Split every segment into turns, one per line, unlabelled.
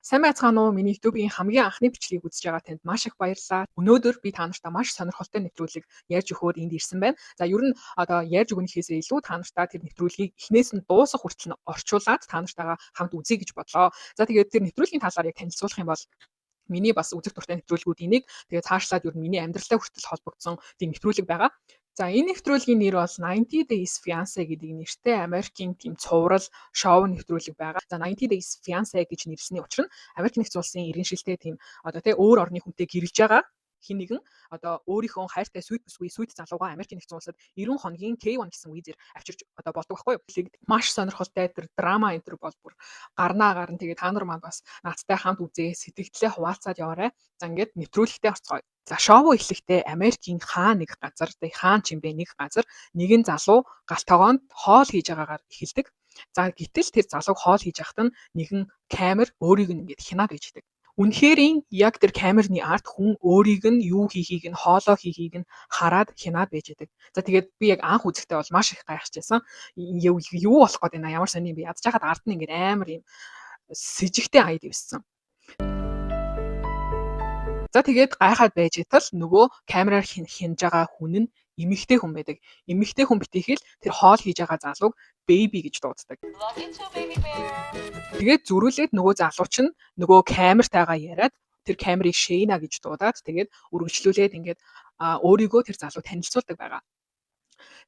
Сайн байцгаана уу? Миний YouTube-ийн хамгийн анхны бичлэгийг үзэж байгаа танд маш их баярлалаа. Өнөөдөр би та нартай маш сонирхолтой нэвтрүүлэг ярьж өгөхөөр энд ирсэн байна. За ер нь одоо ярьж өгнөхөөсөө илүү та нартай тэр нэвтрүүлгийг эхнээс нь дуусах хүртэл нь орчуулад та нартайгаа хамт үзье гэж бодлоо. За тэгээд тэр нэвтрүүлгийн талаар яг танилцуулах юм бол миний бас үзэх дуртай нэвтрүүлгүүдийн нэг. Тэгээд цаашлаад ер нь миний амьдралтай хүртэл холбогдсон тийм нэвтрүүлэг байгаа. За энэ нэвтрүүлгийн нэр бол 90 Days Fiancé гэдэг нэртэй Америкийн тийм цуврал шоу нэвтрүүлэг байгаа. За 90 Days Fiancé гэж нэрлсэний учир нь Америк нэгдсэн улсын иргэншилтэй тийм одоо тий өөр орны хүнтэй гэрэлж байгаа хин нэгэн одоо өөрийнхөө хайртай сүйт бүсгүй сүйт залуугаа Америк нэгдсэн улсад 90 хоногийн K1 гэсэн визээр авчирч одоо болдог байхгүй юу. Маш сонирхолтой тэр драма энэ төр бол бүр гарна тэгээ та нар маань бас наадтай хамт үзээ сэтгэлдээ хуваалцаад яваарай. За ингээд нэвтрүүлэгтээ орцгоё. За шоу эхлэхдээ Америкийн нэг газар тэг хаан ч юм бэ нэг газар нэгэн залуу галт тогоонд хоол хийж байгаагаар эхэлдэг. За гэтэл тэр залууг хоол хийж байхад нь нэгэн камер өөрийг нь ингээд хянаад иждэг. Үнэхээр яг тэр камерны арт хүн өөрийг нь юу хийхийг нь хоолоо хийхийг нь хараад хянаад байж байдаг. За тэгээд би яг анх үзэхдээ бол маш их гайхажсэн. Юу болох гээд байна ямар сони би ядж хахад арт нь ингээд амар юм сэжигтэй аяд ивсэн. За тэгээд гайхаад байж тал нөгөө камераар хянж байгаа хүн нь эмэгтэй хүн байдаг. Эмэгтэй хүн битэхэл тэр хоол хийж байгаа залууг baby гэж дууддаг. Тэгээд зөрүүлээд нөгөө залуу чинь нөгөө камертайгаа яриад тэр камерыг Shayna гэж дуудаад тэгээд үргэлжлүүлээд ингээд өөрийгөө тэр залуу танилцуулдаг байгаа.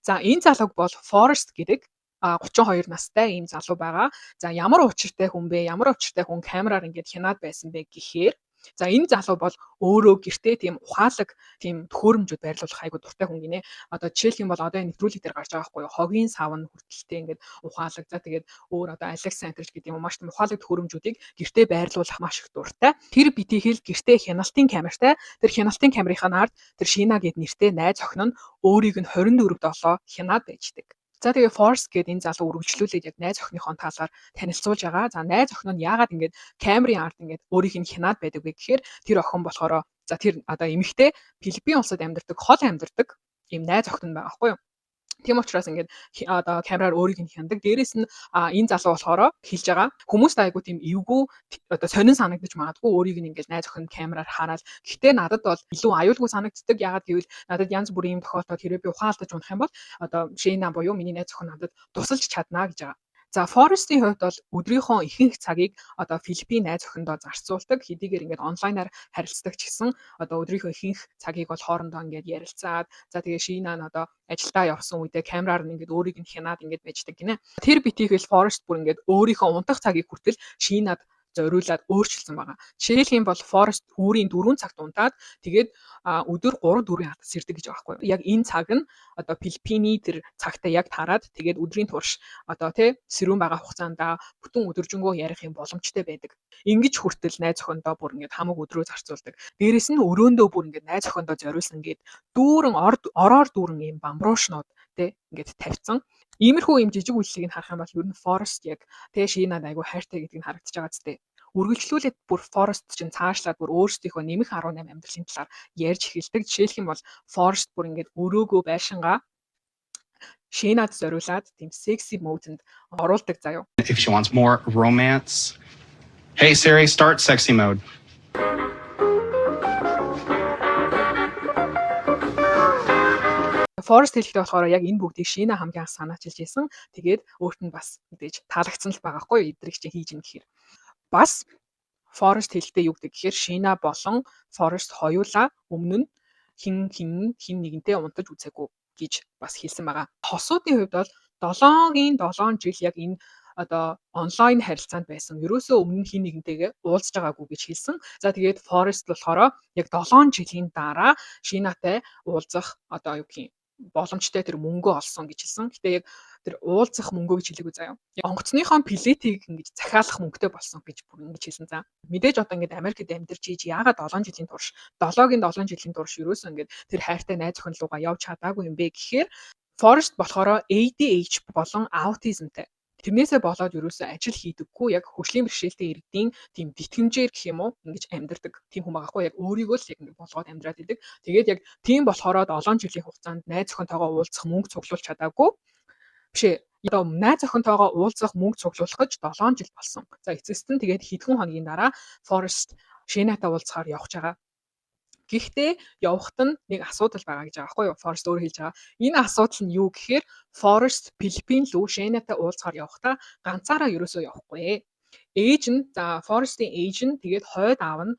За энэ залууг бол Forrest гэдэг 32 настай ийм залуу байгаа. За ямар учиртай хүн бэ? Ямар учиртай хүн камераар ингээд хянаад байсан бэ гэхээр за энэ залуу бол өөрөө гэртээ тийм ухаалаг тийм төхөөрөмжүүд байрлуулах айгу дуртай хүн гинэ. Одоо жишээлх юм бол одоо энэ нэвтрүүлэг дээр гарч байгаа байхгүй юу? Хогийн савн хүртэлтэй ингээд ухаалаг. За тэгээд өөр одоо Alexander гэдэг юм маш тийм ухаалаг төхөөрөмжүүдийг гэртээ байрлуулах маш их дуртай. Тэр битэхэл гэртээ хяналтын камертай. Тэр хяналтын камерын ард тэр Shayna гэд нэртэй найз охин нь өөрийг нь 24/7 хянаад байждаг. За тэгээ Forrest гэдэг энэ залуу үргэлжлүүлээд яг найз охиныхоо талаар танилцуулж байгаа. За найз охин нь яагаад ингээд камерын ард ингээд өөрийг нь хянаад байдаг вэ гэхээр тэр охин болохоор за тэр одоо эмэгтэй Филиппин улсад амьдардаг, хол амьдардаг ийм найз охин байгаа байхгүй юу? Тийм учраас ингээд одоо камераар өөрийг нь хяндаг. Дээрээс нь энэ залуу болохоор хэлж байгаа. Хүмүүст айгу тийм эвгүй одоо сонин санагдаж магадгүй өөрийг нь ингээд найз охин камераар хараад. Гэхдээ надад бол илүү аюулгүй санагддаг. Ягаад гэвэл надад янз бүрийн юм тохиолдоод хэрвээ би ухаалтаж унах юм бол одоо Shayna буюу миний найз охин надад тусалж чадна гэж байгаа. За Forrest-ийн хувьд бол өдрийнхөө ихэнх цагийг одоо Филиппин найз охиндоо зарцуулдаг. Хэдийгээр ингээд онлайнаар харилцдаг ч гэсэн одоо өдрийнхөө ихэнх цагийг бол хоорондоо ингээд ярилцаад за тэгээ Shayna нь одоо ажилдаа явсан үедээ камераар нь ингээд өөрийг нь хянаад ингээд байждаг гинэ. Тэр битийхэл Forrest бүр ингээд өөрийнхөө унтах цагийг хүртэл Shayna-д зориулаад өөрчилсөн байгаа. Жишээлх юм бол Forrest үүрийн 4 цагт унтаад тэгээд өдөр 3-4 хатас ирдэг гэж байгаа байхгүй юу. Яг энэ цаг нь одоо Филиппиний тэр цагтаа яг тараад тэгээд өдрийн турш одоо тий сэрүүн байгаа хугацаанд бүтэн өдөржингөө ярих юм боломжтой байдаг. Ингиж хүртэл найз охиндоо бүр ингээд хамаг өдрөө зарцуулдаг. Дээрэс нь өрөөндөө бүр ингээд найз охиндоо зориулсан ингээд дүүрэн ороор дүүрэн юм бамбруушнууд тий ингээд тавьсан. Иймэрхүү юм жижиг үйлчлэгийг харах юм бол ер нь Forrest яг тэгээ Shayna айгу хайртай гэдгийг харагдаж байгаа зү. Үргэлжлүүлээд бүр Forrest чинь цаашлаад бүр өөрсдийнхөө нэмэх 18 амьдралын талаар ярьж эхэлдэг. Жишээлх юм бол Forrest бүр ингээд өрөөгөө байшингаа Shayna-д зориулаад тийм sexy mode-д оруулдаг заяа.
If she wants more romance. Hey Siri, start sexy mode.
Forrest хэлэхдээ болохоор яг энэ бүгдийг Shayna хамгийн анх санаачилж ийсэн. Тэгээд өөрт нь бас мэдээж таалагдсан л байгаа хгүй эдрийг чинь хийж ин гэхээр. Бас Forrest хэлэхдээ юу гэдэг гэхээр Shayna болон Forrest хоёулаа өмнө нь хин нэгэнтэй унтаж үзээгүй гэж бас хэлсэн байгаа. Хосуудын хувьд бол 7 жил яг энэ одоо онлайн харилцаанд байсан. Ерөөсөө өмнө хин нэгэнтэйгээ уулзж байгаагүй гэж хэлсэн. За тэгээд Forrest болохоор яг 7 жилийн дараа Shayna-тай уулзах одоо юу гэх юм боломжтой тэр мөнгө олсон гэж хэлсэн. Гэтэ яг тэр уулзах мөнгөө гэж хэлээгүй заяа. Онгоцныхон плетийг ингэж захиалах мөнгөтэй болсон гэж бүр ингэж хэлсэн за. Мэдээж одоо ингэж Америкт амьдарч ийж яагаад 7 жилийн турш 7-гийн 7 жилийн турш ерөөсөө ингэж тэр хайртай найз охин руугаа явж чадаагүй юм бэ гэхээр Forrest болохоор ADHD болон аутизмтай. Тэрнээсээ болоод ерөөсөө ажил хийдэггүй яг хөгжлийн бэрхшээлтэй иргэдийн тийм тэтгэмжээр гэх юм уу ингэж амьдардаг тийм хүн байгаа хгүй яг өөрийгөө л яг ингэ болгоод амьдраад идэг. Тэгээд яг тийм болохоор 7 жилийн хугацаанд найз охинтойгоо уулзах мөнгө цуглуулж чадаагүй. Бишээ Одоо найз охинтойгоо уулзах мөнгө цуглуулах гэж 7 жил болсон. За эцэст нь тэгээд хэдхэн хоногийн дараа Forrest Shaynaтай уулзахаар явж байгаа. Гэхдээ явахад нь нэг асуудал байгаа гэж байгаа байхгүй юу? Forrest өөрөө хэлж байгаа. Энэ асуудал нь юу гэхээр Forrest Филиппин руу Shaynaтай уулзахаар явахдаа ганцаараа ерөөсөө явахгүй. Ээж нь Forrest-ийн ээж нь тэгээд хойд аав нь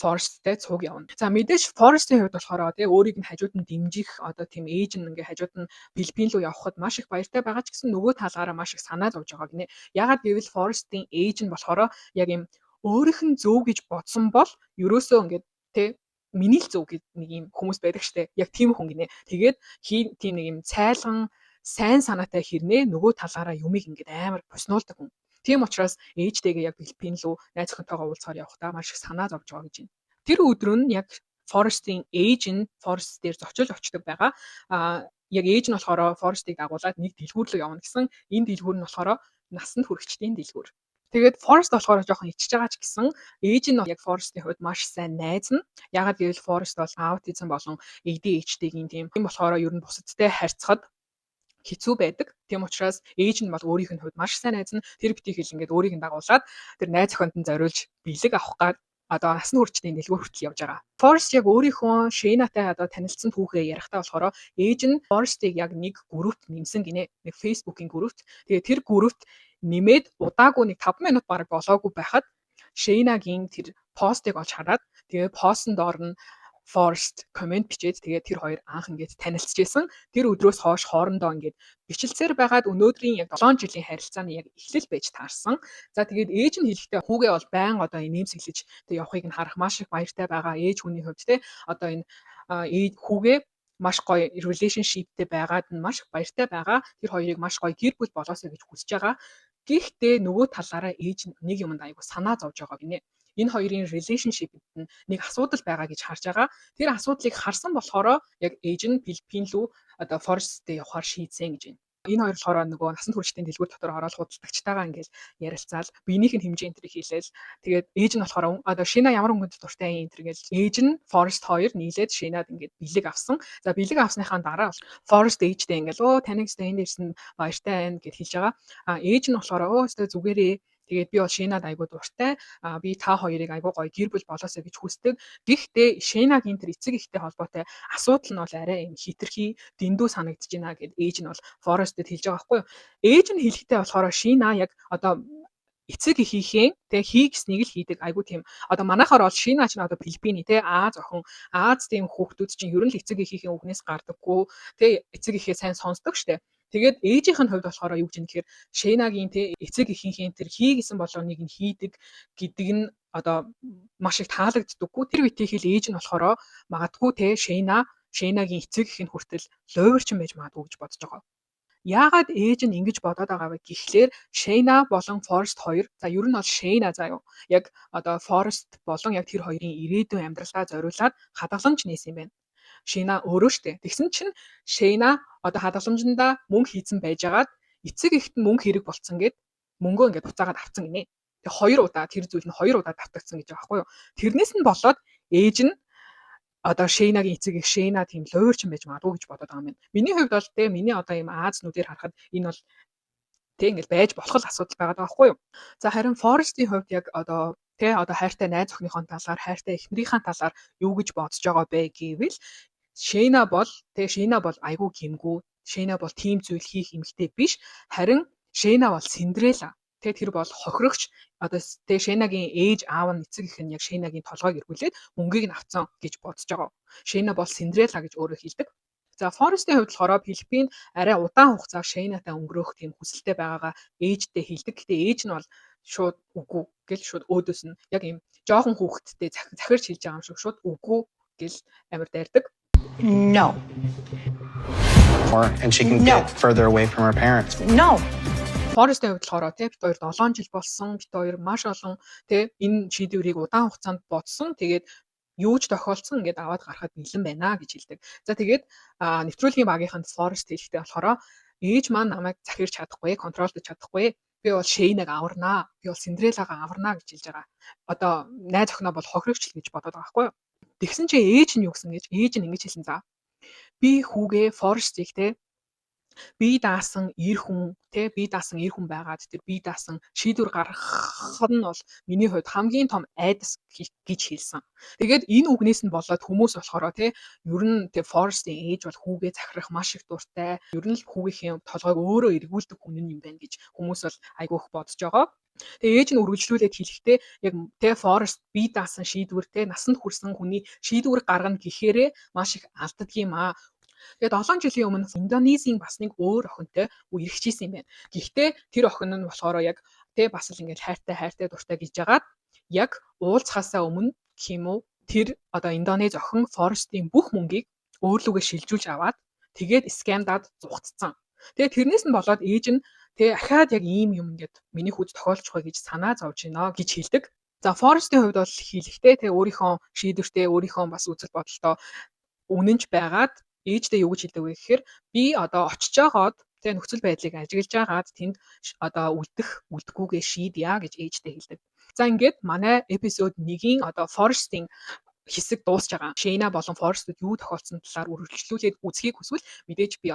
Forrest-тэй цуг явна. За мэдээж Forrest-ийн хувьд болохоор өөрийг нь хажууд нь дэмжих тийм ээж нь ингээ хажууд нь Филиппин руу явхад маш их баяртай байгаа ч гэсэн нөгөө талаараа маш их санаа зовж байгаа гинэ. Ягаад гэвэл Forrest-ийн ээж нь болохоор яг юм өөрийнх нь зөв гэж бодсон бол ерөөсөө ингээд миний л зөв гэд нэг юм хүмүүс байдаг штэ. Яг тийм хүн гинэ. Тэгээд тийм нэг юм цайлган сайн санаатай хэрнээ нөгөө талаараа юмыг ингээд амар боснуулдаг хүн. Тийм учраас ээжтэйгээ яг Филиппин руу найз охинтойгоо уулзахаар явахдаа маш их санаа зовж байгаа гэж байна. Тэр өдөр нь яг Forrest-ийн ээж нь Forrest дээр зочилж очдог байгаа. Яг ээж нь болохоор Forrest-ийг дагуулад нэг дэлгүүр рүү явна гэсэн. Энэ дэлгүүр нь болохоор насанд хүрэгчдийн дэлгүүр. Тэгээд Forrest болохоор жоохон ичж байгаа ч гэсэн ээж нь яг Forrest-ийн хувьд маш сайн найз нь. Ягаад гэвэл Forrest бол аутизм болон ADHD-гийн тийм болохоор ер нь бусадтай харьцахад хэцүү байдаг. Тийм учраас ээж нь бол өөрийнх нь хувьд маш сайн найз нь тэр битгий хэл ингээд өөрийг нь дагуулад тэр найз охинд нь зориулж бэлэг авах гад насны хүрэгчдийн дэлгүүр хүртэл явж байгаа. Forrest яг өөрийнхөө Shaynaтай танилцсан түүхээ ярихдаа болохоор ээж нь Forrest-ийг яг нэг группт нэмсэн гинэ. Нэг Facebook-ийн группт. Тэгээд тэр группт нэмээд удаагүй нэг 5 минут бараг болоогүй байхад Shayna-гийн тэр постыг олж хараад тэгээд постн доор нь Forrest комент бичээд тэгээд тэр хоёр анх ингээд танилцж байсан. Тэр өдрөөс хойш хоорондоо ингээд бичлэлцээр байгаад өнөөдрийн яг 7 жилийн харилцааны яг эхлэл байж таарсан. За тэгээд ээж нь хэлэхдээ хүүгээ бол байн инээмсэглэж тэг явахыг нь харах маш их баяртай байгаа. Ээж хүний хувьд энэ хүүгээ маш гоё relationshipтэй байгаад нь маш их баяртай байгаа. Тэр хоёрыг маш гоё гэр бүл болоосоо гэж хүсэж байгаа. Гэхдээ нөгөө талаараа ээж нэг юмд айгу санаа зовж байгаа гинэ. Энэ хоёрын relationship-д нэг асуудал байгаа гэж харж байгаа. Тэр асуудлыг харсан болохоор яг ээж нь Филиппин руу Forrest-тэй явахаар шийдсэн гэж байна. Энэ хоёр болохоор нөгөө насанд хүрэгчдийн дэлгүүр дотор ороод худалдагчтайгаа ингээл ярилцаал биенийх нь хэмжээ энэ хийлээл тэгээд ээж нь болохоор Shayna ямар өнгөнд дуртай энэ гэж ээж нь Forrest хоёр нийлээд Shayna-д ингээд бэлэг авсан. За бэлэг авсныхаа дараа Forrest ээжтэй ингээл таныг энд ирсэн баяртай байна гэд хэлж байгаа. Ээж нь болохоор зүгээрээ тэгээд би бол Shayna-д айгуу дуртай. Би та хоёрыг айгуу гоё гэр бүл болоосоо гэж хүсдэг. Гэхдээ Shayna-гийн тэр эцэг эхтэй холбоотой асуудал нь бол арай юм хитрхи дэндүү санагдаж байна гэд ээж нь бол Forrest-д хэлж байгаа байхгүй юу. Ээж нь хэлэхдээ болохоор Shayna яг эцэг эхийнхээ хий гэснийг л хийдэг. Айгуу тийм манайхаар бол Shayna ч Филиппины Аз охин Аз тийм хүүхдүүд чинь ер нь л эцэг эхийнхээ үгнээс гардаггүй. Эцэг эхээ сайн сонсдог штэ. Тэгээд ээжийнх нь хувьд болохоор юу гэж юм гэхээр Shayna-гийн эцэг эхийнхээ тэр хий гэсэн болгоныг нь хийдэг гэдэг нь маш их таалагддаггүй. Тэр битгий хэл ээж нь болохоор магадгүй Shayna-гийн эцэг эх нь хүртэл лойвэрчин байж магадгүй гэж бодож байгаа. Яагаад ээж нь ингэж бодоод байгаа вэ гэхлээр Shayna болон Forrest хоёр ер нь бол Shayna яг Forrest болон яг тэр хоёрын ирээдүйн амьдралаа зориулаад хадгаламж нээсэн юм байна. Shayna өөрөө штэ. Тэгсэн чинь Shayna хадгаламжиндаа мөнгө хийцэн байжгаад эцэг эхт нь мөнгө хэрэг болцсон гэд мөнгөө ингээд буцаагаад авцсан гинэ. Тэг 2 удаа тэр зүйл нь 2 удаа давтагдсан гэж байгаа байхгүй юу. Тэрнээс нь болоод ээж нь Shayna-гийн эцэг их Shayna тийм лойвэрчин байж магадгүй гэж бодоод байгаа юм байна. Миний хувьд бол миний ийм Аз нүдээр харахад энэ бол ингээд байж болох л асуудал байгаа байхгүй юу. За харин Forrest-ийн хувьд яг хайртай найз охиныхоо талаар, хайртай эхнэрийнхээ талаар юу гэж бодож байгаа бэ гэвэл Shayna бол айгүй гэмгүй. Shayna бол тийм зүйл хийх эмэгтэй биш. Харин Shayna бол Cinderella. Тэр бол хохирогч. Shayna-гийн ээж аав нь эцэг их нь яг Shayna-гийн толгойг эргүүлээд мөнгийг нь авцсан гэж бодож байгаа. Shayna бол Cinderella гэж өөрөө хэлдэг. За Forrest-ийн хувьд болохоор Филиппин арай удаан хугацаа Shayna-тай өнгөрөөх тийм хүсэлтэй байгаагаа ээжтэй хэлдэг. Гэтэ ээж нь бол шууд үгүй гэл шууд өөдөөс нь яг ийм жоохон хүүхэдтэй захирч хэлж байгаа юм шиг шууд үгүй гэл амар дайрдаг.
No.
And she can get further away from her parents.
No.
Forrest-ийн хувьд болохоор бид хоёр 7 жил болсон. Бид хоёр маш олон энэ шийдвэрийг удаан хугацаанд бодсон. Тэгээд юу ч тохиолдсон ингээд аваад гарахад бэлэн байна гэж хэлдэг. За тэгээд нэвтрүүлгийн багийнханд Forrest хэлэхдээ болохоор ээж маань намайг захирч чадахгүй, контролдож чадахгүй. Би бол Shayna-г аварнаа. Би бол Cinderella-га аварнаа гэж хэлж байгаа. Найз охиноо бол хохирогч л гэж бодоод байгаа байхгүй юу. Тэгсэн чинь ээж нь юу гэсэн гэж ээж нь ингэж хэлсэн. За би хүүгээ Forrest-ийг бие даасан эр хүн байгаад тэр бие даасан шийдвэр гаргах нь бол миний хувьд хамгийн том айдас гэж хэлсэн. Тэгээд энэ үгнээс нь болоод хүмүүс болохоор ер нь Forrest-ийн ээж бол хүүгээ захирах маш их дуртай. Ер нь л хүүгийнхээ толгойг өөрөө эргүүлдэг хүн юм байна гэж хүмүүс бол айгүй их бодож байгаа. Тэгээ ээж нь үргэлжлүүлээд хэлэхдээ яг Forrest бие даасан шийдвэр насанд хүрсэн хүний шийдвэр гаргана гэхээрээ маш их алддаг юм аа. Тэгээд 7 жилийн өмнө Индонезийн бас нэг өөр охинтой үерхчихсэн юм байна. Гэхдээ тэр охин нь болохоор яг бас л ингээд хайртай дуртай гэж яагаад яг уулзахаасаа өмнө гэх юм уу тэр Индонез охин Forrest-ийн бүх мөнгийг өөрлөгөө шилжүүлж аваад тэгээд скамдаад зугтцсан. Тэгээд тэрнээс нь болоод ээж нь ахаад яг ийм юм ингээд миний хүүд тохиолдож байгаа гэж санаа зовж байна гэж хэлдэг. За Forrest-ийн хувьд бол хэлэхдээ өөрийнхөө шийдвэртээ өөрийнхөө бас үзэл бодолтой үнэнч байгаад ээждээ юу гэж хэлдэг вэ гэхээр би очиж жагаад нөхцөл байдлыг ажиглаж жагаад тэнд үлдэхгүйгээ шийдъя гэж ээждээ хэлдэг. За ингээд манай эпизод 1-ийн Forrest-ийн хэсэг дуусж байгаа. Shayna болон Forrest-д юу тохиолдсон талаар үргэлжлүүлээд үзхийг хүсвэл мэдээж би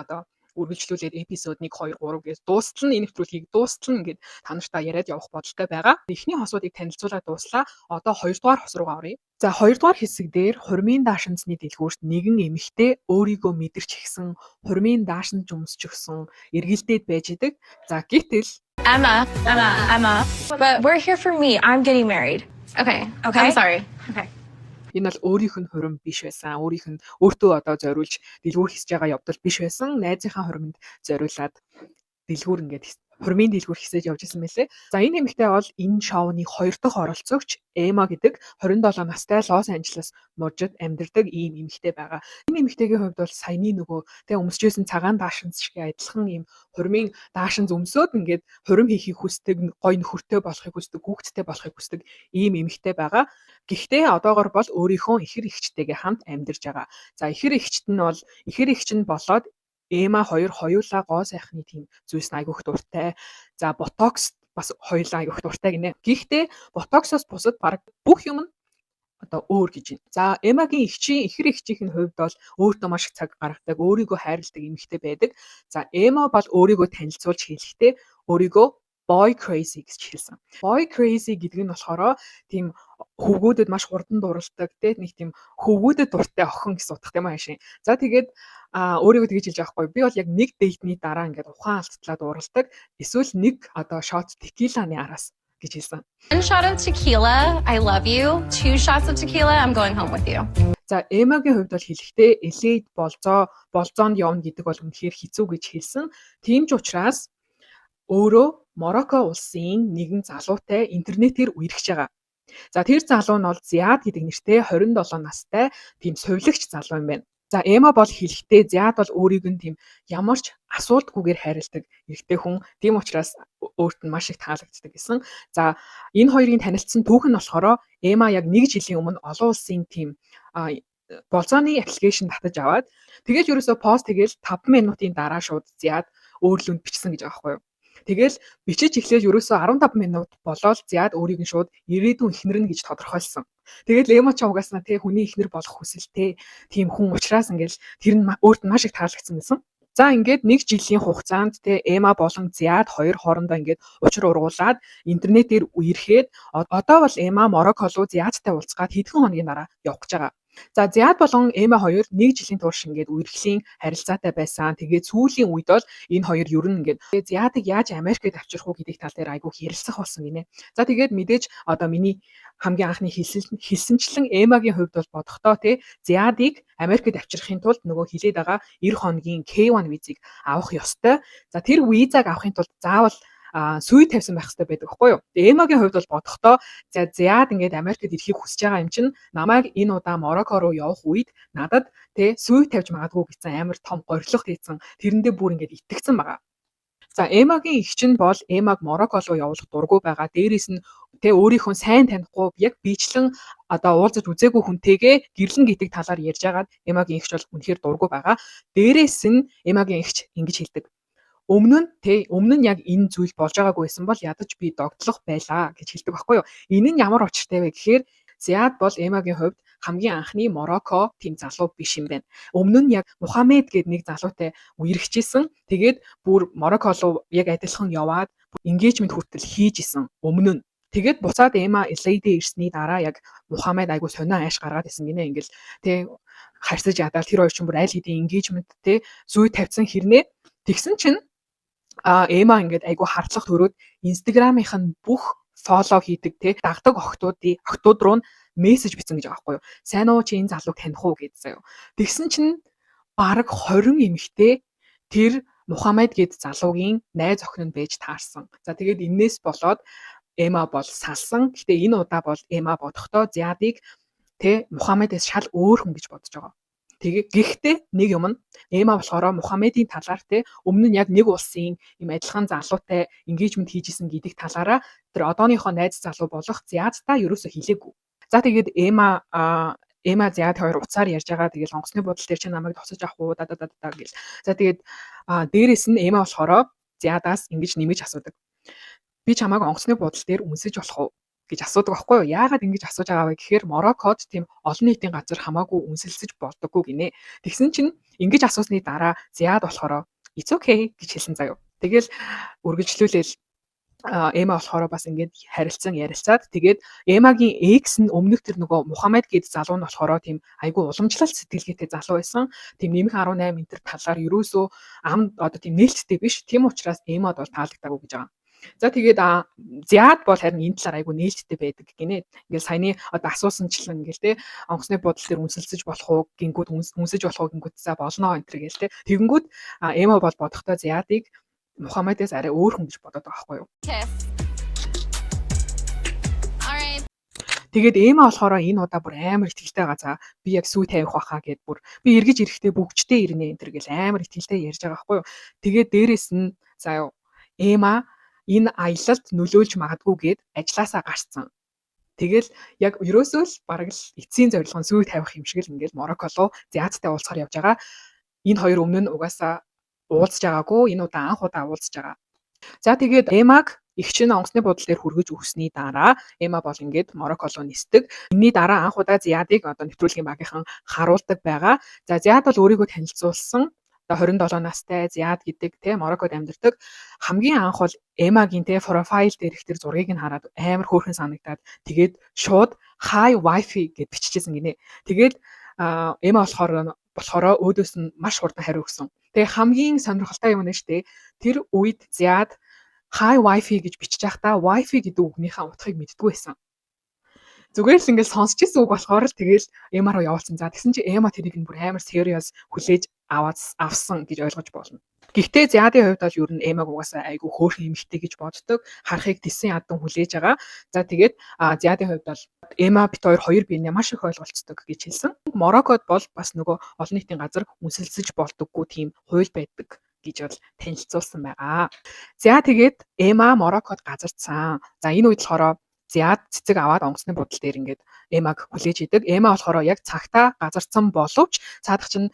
үргэлжлүүлээд эпизод 1, 2, 3 гэж дуустал энэ нэвтрүүлгийг дуустал ингээд та нартай яриад явах бодолтой байгаа. Эхний хосуудыг танилцуулаад дууслаа. Одоо 2 дугаар хос руугаа оръё. За 2 дугаар хэсэг дээр хурмын даашинзны дэлгүүрт нэгэн эмэгтэй өөрийгөө мэдэрч ихсэн хурмын даашинз өмсч өгсөн эргэлдээд байж идэг. За гэтэл
Emma. But we're here for me. I'm getting married. Okay. I'm sorry. Okay.
Энэ бол өөрийнх нь хурим биш байсан. Өөрийнх нь өөртөө зориулж дэлгүүр хийсэж байгаа явдал биш байсан. Найзынхаа хуримд зориулаад дэлгүүр ингээд хурмын дэлгүүр хийсэж явж исэн мэлээ. За энэ эмэгтэй бол энэ шоуны 2 дахь оролцогч Emma гэдэг 27 настай Лос Анжелес мужид амьдардаг ийм эмэгтэй байгаа. Энэ эмэгтэйгийн хувьд бол саяны нөгөө өмсчээсэн цагаан даашинз шиг адилхан ийм хурмын даашинз өмсөөд ингээд хурим хийхийг хүсдэг, гоё нөхөртэй болохыг хүсдэг, хүүхэдтэй болохыг хүсдэг ийм эмэгтэй байгаа. Гэхдээ одоогор бол өөрийнхөө ихэр эгчтэйгээ хамт амьдарч байгаа. За ихэр эгч нь болоод Emma хоёулаа гоо сайхны тийм зүйлс айгүйх дуртай. За ботокс бас хоёулаа айгүйх дуртай гинэ. Гэхдээ ботоксоос бусад баг бүх юм нь өөр гэж байна. За Emma-гийн ихэр эгчийн хувьд бол өөртөө маш их цаг гаргадаг, өөрийгөө хайрладаг эмэгтэй байдаг. За Emma бол өөрийгөө танилцуулж хэлэхдээ өөрийгөө boy crazy гэж хэлсэн. Boy crazy гэдэг нь болохоор тийм хөвгүүдэд маш хурдан дурладаг, нэг тийм хөвгүүдэд дуртай охин гэсэн утгатай юм аашийн. За тэгээд өөрийгөө тэгж хэлж байгаа байхгүй. Би бол яг нэг дэйтний дараа ингээд ухаан алтлаад уралдаг. Эсвэл нэг шот текиланы араас гэж хэлсэн.
1 shot of tequila. I love you. 2 shots of tequila. I'm going home with you.
За Emma-гийн хувьд бол хэлэхдээ LA-д болзоонд явна гэдэг бол үнэхээр хэцүү гэж хэлсэн. Тийм ч учраас өөрөө Морокко улсын нэгэн залуутай интернетээр үерхэж байгаа. За тэр залуу нь бол Ziad гэдэг нэртэй 27 настай тийм сувилагч залуу юм байна. За Emma бол хэлэхдээ Ziad бол өөрийг нь тийм ямар ч асуултгүйгээр хайрладаг эрэгтэй хүн. Тийм учраас өөрт нь маш их таалагддаг гэсэн. За энэ хоёрын танилцсан түүх нь болохоор Emma яг 1 жилийн өмнө олон улсын тийм болзооны аппликейшн татаж аваад тэгээд ерөөсөө пост хийгээл 5 минутын дараа шууд Ziad өөрлөнд бичсэн гэж байгаа байхгүй юу. Тэгэл бичиж эхлээд ерөөсөө 15 минут болоод Ziad өөрийг нь шууд ирээдүйн эхнэр нь гэж тодорхойлсон. Тэгэл Emma ч угаасна хүний эхнэр болох хүсэлтэй тийм хүн учраас ингээл тэр нь өөрт нь маш их таалагдсан гэсэн. За ингээд 1 жилийн хугацаанд Emma болон Ziad хоёр хоорондоо ингээд учир ургуулад интернетээр үерхэд одоо бол Emma Морокко руу Ziadтай уулзгаад хэдхэн хоногийн дараа явах гэж байгаа. За Ziad болон Emma хоёр 1 жилийн турш ингээд үерхлийн харилцаатай байсан. Тэгээд сүүлийн үед бол энэ хоёр ер нь ингээд Ziad-ыг яаж Америкт авчрах уу гэдэг тал дээр айгүй ярилцах болсон гинэ. За тэгээд мэдээж миний хамгийн анхны хэлсэнчлэн Emma-гийн хувьд бол бодохдоо Ziad-ыг Америкт авчрахын тулд нөгөө хилээд байгаа 90 хоногийн K1 визийг авах ёстой. За тэр визаг авахын тулд заавал сүй тавьсан байх хэрэгтэй байдаг байхгүй юу. Emma-гийн хувьд бол бодохдоо Ziad ингээд Америкт ирэхийг хүсэж байгаа юм чинь намайг энэ удаа Морокко руу явах үед надад сүй тавьж магадгүй гэсэн амар том горилго хийсэн. Тэрэндээ бүр ингээд итгэцэн байгаа. За Emma-гийн эгч нь бол Emma-г Морокко руу явуулах дургүй байгаа. Дээрээс нь өөрийнхөө сайн танихгүй яг бичлэн уулзаж үзээгүй хүнтэйгээ гэрлэн гэдэг талаар ярьж агаад Emma-гийн эгч бол үнэхээр дургүй байгаа. Дээрээс нь Emma-гийн эгч ингэж хэлдэг. Өмнө нь яг энэ зүйл болж байгаагүй байсан бол ядаж би догтлох байлаа гэж хэлдэг байхгүй юу. Энэ нь ямар учиртай вэ гэхээр Ziad бол Emma-гийн хувьд хамгийн анхны Морокко тийм залуу биш юм байна. Өмнө нь яг Мухаммед гээд нэг залуутай үерхжсэн. Тэгээд бүр Морокко руу яг адилхан яваад engagement хүртэл хийж исэн өмнө нь. Тэгээд буцаад Эма Элейдэ ирсний дараа яг Мухаммед айгу сонио айш гаргаад исэн гинэ ингээл тэг харьцаж ядаад тэр хоёр ч бүр аль хэдийн engagement те зүй тавьсан хэрнээ тэгсэн чинь Эма ингээд айгу хардлах төрөөд Instagram-ийнх нь бүх фоллоу хийдэг те дагдаг охтууд руу нь мессеж бичсэн гэж байгаа байхгүй юу. Сайн уу чи энэ залууг таних уу гэж заяа. Тэгсэн чинь бараг 20 эмэгтэй тэр Мухаммед гээд залуугийн найз охин нь байж таарсан. За тэгээд энээс болоод Эма бол салсан. Гэтэ энэ удаа бол Эма бодохдоо Зиадыг тэ Мухаммедээс шал өөр хүн гэж бодож байгаа. Гэхдээ нэг юм нь Эма болохоор Мухаммедийн талаар те өмнө нь яг нэг улсын юм адилхан залуутай engagement хийжсэн гэдэг талаараа тэр одооныхоо найз залуу болох Зиадтай ерөөсө хэлээгүй. За тэгээд Эма Зиад хоёр уцаар ярьж байгаа. Тэгэл онгоцны бодол дээр чи намайг тосож авах уу гэл. За тэгээд дээрэс нь Эма болохоор Зиадаас ингэж нэмэж асуудаг. Би чамайг онгоцны бодол дээр үнсэж болох уу гэж асуудаг байхгүй юу? Яагаад ингэж асууж байгаа вэ гэхээр Мороккод тийм олон нийтийн газар хамаагүй үнсэлсэж болдоггүй гинэ. Тэгсэн чинь ингэж асуусны дараа Зиад болохоор it's okay гэж хэлсэн заяа. Тэгэл үргэлжлүүлээл Эма болохоор бас ингэж ярилцаад тэгээд Эмагийн экс нь өмнөх тэр нөгөө Мухаммед гээд залуу нь болохоор тийм айгүй уламжлалт сэтгэлгээтэй залуу байсан. Тийм нэмэх 18 энэ төр талаар ерөөсөө одоо тийм нээлттэй биш. Тийм учраас Эмад бол таалагдаагүй гэж байгаа. За тэгээд Зиад бол харин энэ талаар айгүй нээлттэй байдаг гинэ. Ингээл саяны одоо асуусанчлан ингээл те онгоцны бодол дээр үнсэлцэж болох уу гингүүд үнсэж болох уу гингүүд за болно энэ төр гээл те. Тэгэнгүүт Эма бол бодохдоо Зиадыг Мухаммедээс арай өөр хүн гэж бодоод байгаа байхгүй юу. Тэгээд Эма болохоор энэ удаа бүр амар ихтэй байгаа. За би яг сүү тавих байхаа гэд бүр би эргэж ирэхдээ бүгжтэй ирнэ энэ төр гэл амар ихтэй ярьж байгаа байхгүй юу. Тэгээд дээрэс нь за Эма энэ аялалд нөлөөлж магадгүй гэд ажилласаа гарцсан. Тэгэл яг ерөөсөө л бараг л эцсийн зорилго нь сүү тавих юм шиг л ингээл Морокко руу Зиадтай уулзахаар явж байгаа. Энэ хоёр өмнө нь угаасаа уулзж байгаагүй. Энэ удаа анх удаа уулзж байгаа. За тэгээд Эмаг их чинь онгоцны бодол дээр хүргэж өгсөний дараа Эма бол ингээд Морокко руу нисдэг. Энийний дараа анх удаа Зиадыг одоо нэвтрүүлгийн багийнхан харуулдаг байгаа. За Зиад бол өөрийгөө танилцуулсан. 27 настай Зиад гэдэг те Мороккод амьдардаг. Хамгийн анх бол Эмагийн те профайл дээрх тэр зургийг нь хараад амар хөөрхөн санагдаад тэгээд шууд hi wifi гэж биччихсэн гинэ. Тэгээд Эма болохоор өөдөөс нь маш хурдан хариу өгсөн. Тэгээ хамгийн сонирхолтой юм нь штэ тэр үед Зиад hi wifi гэж бичиж байхдаа wifi гэдэг үгнийхээ утгыг мэддэггүй байсан. Зүгээр л ингээд сонсчихсан үг болохоор л тэгэл Эма руу явуулсан. За тэгсэн чи Эма тэрийг нь бүр амар serious хүлээж авсан гэж ойлгож болно. Гэхдээ Зиадын хувьд бол ер нь Эмаг угаасаа айгүй хөөрхөн эмэгтэй гэж боддог. Харахыг тэсэн ядан хүлээж байгаа. За тэгээд Зиадын хувьд бол Эма бит хоёр биенээ маш их ойлголцдог гэж хэлсэн. Мороккод бол бас нөгөө олон нийтийн газар үнсэлцэж болдоггүй тийм хууль байдаг гэж бол танилцуулсан байгаа. За тэгээд Эма Мороккод газарцсан. За энэ үед болохоор Зиад цэцэг аваад онгоцны бодол дээр ингээд Эмаг хүлээж идэг. Эма болохоор яг цагтаа газарцсан боловч цаадах чинь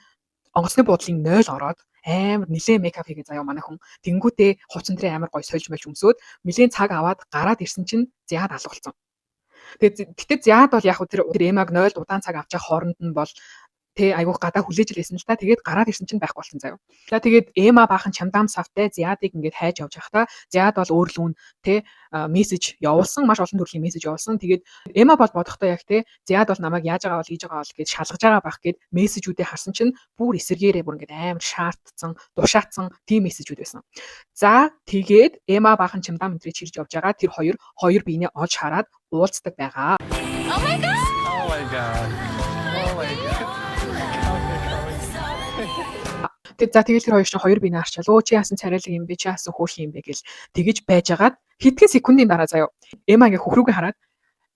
онгоцны бодлын 0 ороод амар нилээ мейкап хийгээ заяа манай хүн. Тэнгүүтээ хувцсан дээр амар гой сольж мэлж өмсөөд нилээ цаг аваад гараад ирсэн чинь Зиад алгуулсан. Тэгээд Зиад бол яг тэр Эмаг 0 удаан цаг авч байгаа хооронд нь бол тэ айгуух гадаа хүлээж лээсэн л та. Тэгээд гараад ирсэн чинь байхгүй болсон заяа. За тэгээд Эма баахан чамдаам савтай Зиадыг ингээд хайж явж байхдаа Зиад бол өөр лүүн тэ мессеж явуулсан, маш олон төрлийн мессеж явуулсан. Тэгээд Эма бол бодохдоо яг тэ Зиад бол намайг яаж байгаа бол хийж байгаа бол гэж шалгаж байгаа байх гэд мессежүүдээ харсан чинь бүр эсэргээрээ бүр ингээд амар шаардсан, душаацсан тийм мессежүүд байсан. За тэгээд Эма баахан чамдаам энтрийг чирж явж байгаа тэр хоёр биенээ олж хараад уулздаг байгаа.
Oh my god.
Oh my god. Oh my god.
За тэгэл тэр хоёр чинь хоёр биенээ арчаал. Өө чи яасан царайлаг юм бэ? Чи яасан хөөх юм бэ гэл тэгэж байжгаад хэдхэн секундын дараа заяа. Эма ингээ хөх рүүгээ хараад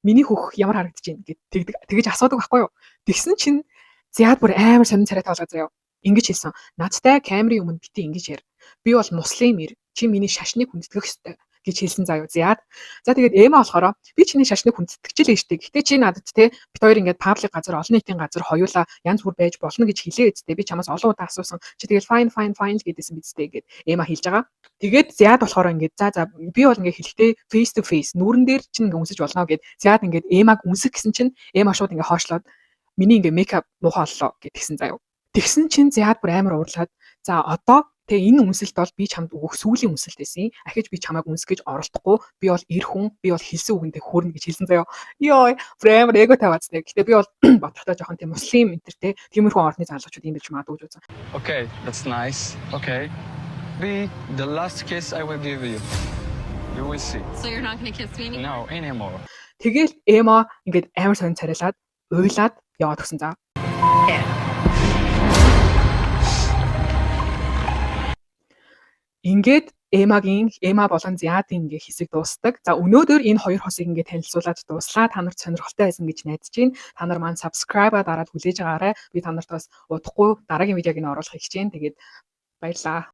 миний хөх ямар харагдаж байна гэд тэгэж асуудаг байхгүй юу? Тэгсэн чинь Зиад бүр амар сонин царай таалгаа заяа. Ингэж хэлсэн. Надтай камерын өмнө бити ингэж яар. Би бол муслим ир. Чи миний шашныг хүндэтгэх ёстой гэж хэлсэн заяа Зиад. За тэгээд Эма болохоор би чиний шашныг хүндэтгчилээ штэ. Гэтэ чи надад те бит хоёр ингээд паблик газар олон нийтийн газар хоёулаа янз бүр байж болно гэж хэлээ үстэ. Би чамаас олон удаа асуусан. Чи тэгэл fine гэдээсэн бидтэй гэд Эма хэлж байгаа. Тэгээд Зиад болохоор ингээд за би бол ингээд хэлэхдээ face to face нүүрэн дээр чинь ингээд үнсэж болно гэд Зиад ингээд Эмаг үнсэх гэсэн чинь Эма шууд ингээд хоошлоод миний ингээ мейкап муухай боллоо гэдгсэн заяа. Тэгсэн чинь Зяад бүр амар уурлаад за одоо тэгээ энэ үнсэлт бол би чамд өгөх сүүлийн үнсэлт байсан. Ахиж би чамайг үнсгэж оролдохгүй. Би бол эр хүн, би бол хэлсэн үгэндээ хөөрнө гэж хэлсэн заяа. Йоо, бүр амар эго таваацтай. Гэтэ би бол бодохдоо жоохон тийм муслим энтертэй тиймэрхүү орны залуучууд юм биш магадгүй гэж үзсэн.
Okay, that's nice. Okay. Be the last kiss I will give you. You will see.
So you're not gonna kiss me anymore?
No, anymore.
Тэгэл Эма ингээд амар сонь царайлаад уйлаад яваад гисэн за. Ингээд Эма болон Зяадын ингээ хэсэг дуустдаг. За өнөөдөр энэ хоёр хосыг ингээ танилцуулаад дууслаа. Та нарт сонирхолтой байсан гэж найдаж байна. Та нар маань subscribe-а дараад хүлээж байгаарай. Би та нарт бас удахгүй дараагийн видеог нь оруулахыг хичээн. Тэгээд баярлалаа.